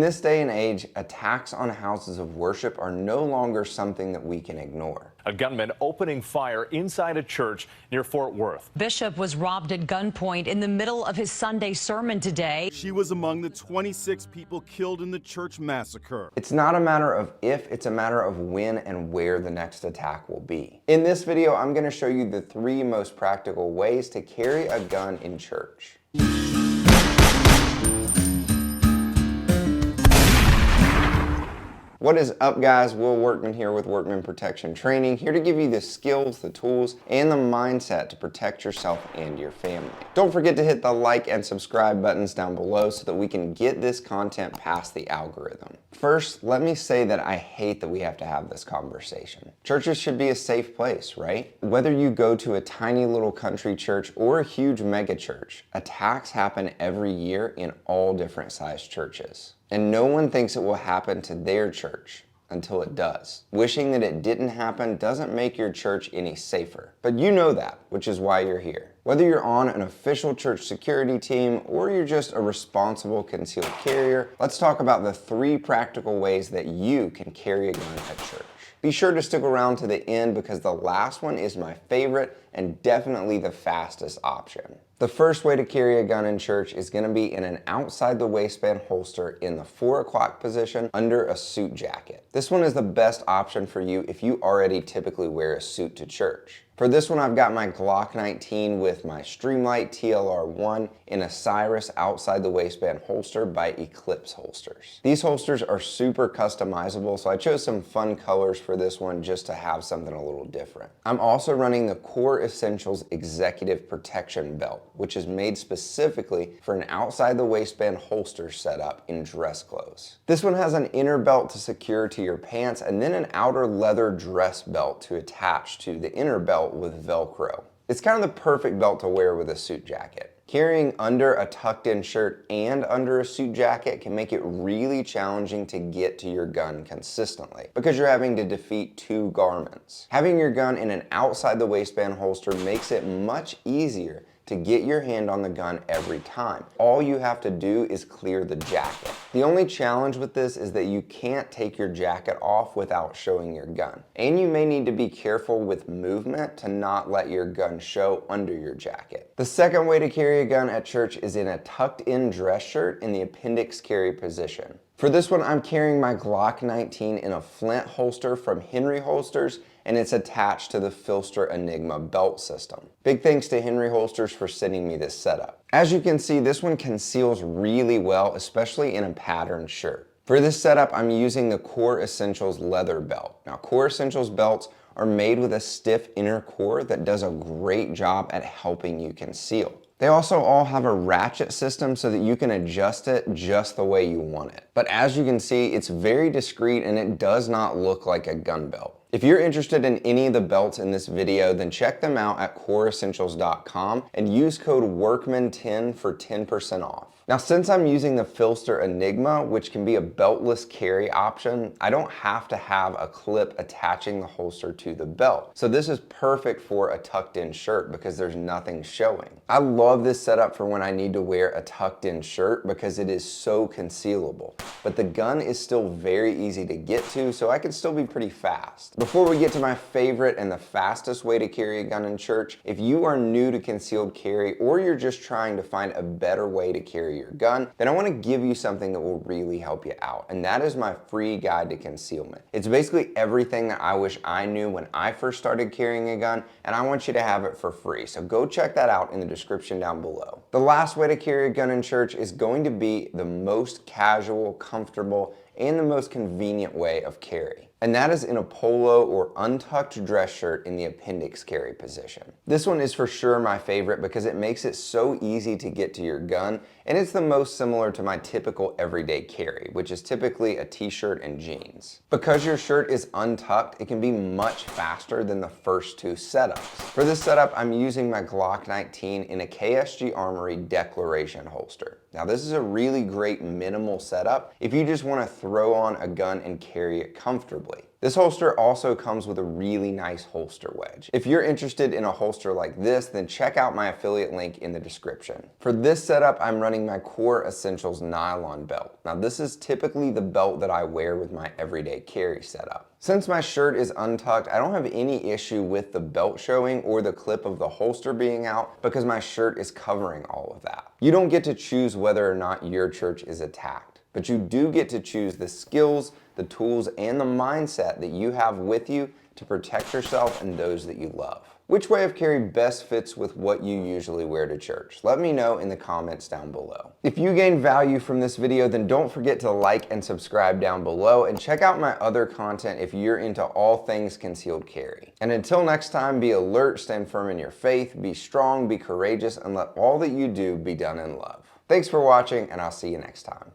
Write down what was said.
this day and age, attacks on houses of worship are no longer something that we can ignore. A gunman opening fire inside a church near Fort Worth. Bishop was robbed at gunpoint in the middle of his Sunday sermon today. She was among the 26 people killed in the church massacre. It's not a matter of if, it's a matter of when and where the next attack will be. In this video, I'm going to show you the 3 most practical ways to carry a gun in church. What is up, guys? Will Workman here with Workman Protection Training, here to give you the skills, the tools, and the mindset to protect yourself and your family. Don't forget to hit the like and subscribe buttons down below so that we can get this content past the algorithm. First, let me say that I hate that we have to have this conversation. Churches should be a safe place, right? Whether you go to a tiny little country church or a huge mega church, attacks happen every year in all different sized churches. And no one thinks it will happen to their church until it does. Wishing that it didn't happen doesn't make your church any safer. But you know that, which is why you're here. Whether you're on an official church security team or you're just a responsible concealed carrier, let's talk about the 3 practical ways that you can carry a gun at church. Be sure to stick around to the end because the last one is my favorite and definitely the fastest option. The first way to carry a gun in church is going to be in an outside the waistband holster in the 4 o'clock position under a suit jacket. This one is the best option for you if you already typically wear a suit to church. For this one, I've got my Glock 19 with my Streamlight TLR1 in a Cyrus outside the waistband holster by Eclipse Holsters. These holsters are super customizable, so I chose some fun colors for this one just to have something a little different. I'm also running the Core Essentials Executive Protection Belt, which is made specifically for an outside the waistband holster setup in dress clothes. This one has an inner belt to secure to your pants and then an outer leather dress belt to attach to the inner belt with Velcro. It's kind of the perfect belt to wear with a suit jacket. Carrying under a tucked in shirt and under a suit jacket can make it really challenging to get to your gun consistently because you're having to defeat 2 garments. Having your gun in an outside the waistband holster makes it much easier to get your hand on the gun every time. All you have to do is clear the jacket. The only challenge with this is that you can't take your jacket off without showing your gun. And you may need to be careful with movement to not let your gun show under your jacket. The second way to carry a gun at church is in a tucked in dress shirt in the appendix carry position. For this one, I'm carrying my Glock 19 in a flint holster from Henry Holsters, and it's attached to the Filster Enigma belt system. Big thanks to Henry Holsters for sending me this setup. As you can see, this one conceals really well, especially in a patterned shirt. For this setup, I'm using the Core Essentials leather belt. Now, Core Essentials belts are made with a stiff inner core that does a great job at helping you conceal. They also all have a ratchet system so that you can adjust it just the way you want it. But as you can see, it's very discreet and it does not look like a gun belt. If you're interested in any of the belts in this video, then check them out at coreessentials.com and use code WORKMAN10 for 10% off. Now, since I'm using the Filster Enigma, which can be a beltless carry option, I don't have to have a clip attaching the holster to the belt. So this is perfect for a tucked in shirt because there's nothing showing. I love this setup for when I need to wear a tucked in shirt because it is so concealable. But the gun is still very easy to get to, so I can still be pretty fast. Before we get to my favorite and the fastest way to carry a gun in church, if you are new to concealed carry or you're just trying to find a better way to carry your gun, then I want to give you something that will really help you out, and that is my free guide to concealment. It's basically everything that I wish I knew when I first started carrying a gun, and I want you to have it for free, so go check that out in the description down below. The last way to carry a gun in church is going to be the most casual, comfortable, and the most convenient way of carry. And that is in a polo or untucked dress shirt in the appendix carry position. This one is for sure my favorite because it makes it so easy to get to your gun, and it's the most similar to my typical everyday carry, which is typically a t-shirt and jeans. Because your shirt is untucked, it can be much faster than the first 2 setups. For this setup, I'm using my Glock 19 in a KSG Armory Declaration holster. Now, this is a really great minimal setup if you just want to throw on a gun and carry it comfortably. This holster also comes with a really nice holster wedge. If you're interested in a holster like this, then check out my affiliate link in the description. For this setup, I'm running my Core Essentials nylon belt. Now this is typically the belt that I wear with my everyday carry setup. Since my shirt is untucked, I don't have any issue with the belt showing or the clip of the holster being out because my shirt is covering all of that. You don't get to choose whether or not your church is attacked, but you do get to choose the skills, the tools, and the mindset that you have with you to protect yourself and those that you love. Which way of carry best fits with what you usually wear to church? Let me know in the comments down below. If you gained value from this video, then don't forget to like and subscribe down below, and check out my other content if you're into all things concealed carry. And until next time, be alert, stand firm in your faith, be strong, be courageous, and let all that you do be done in love. Thanks for watching, and I'll see you next time.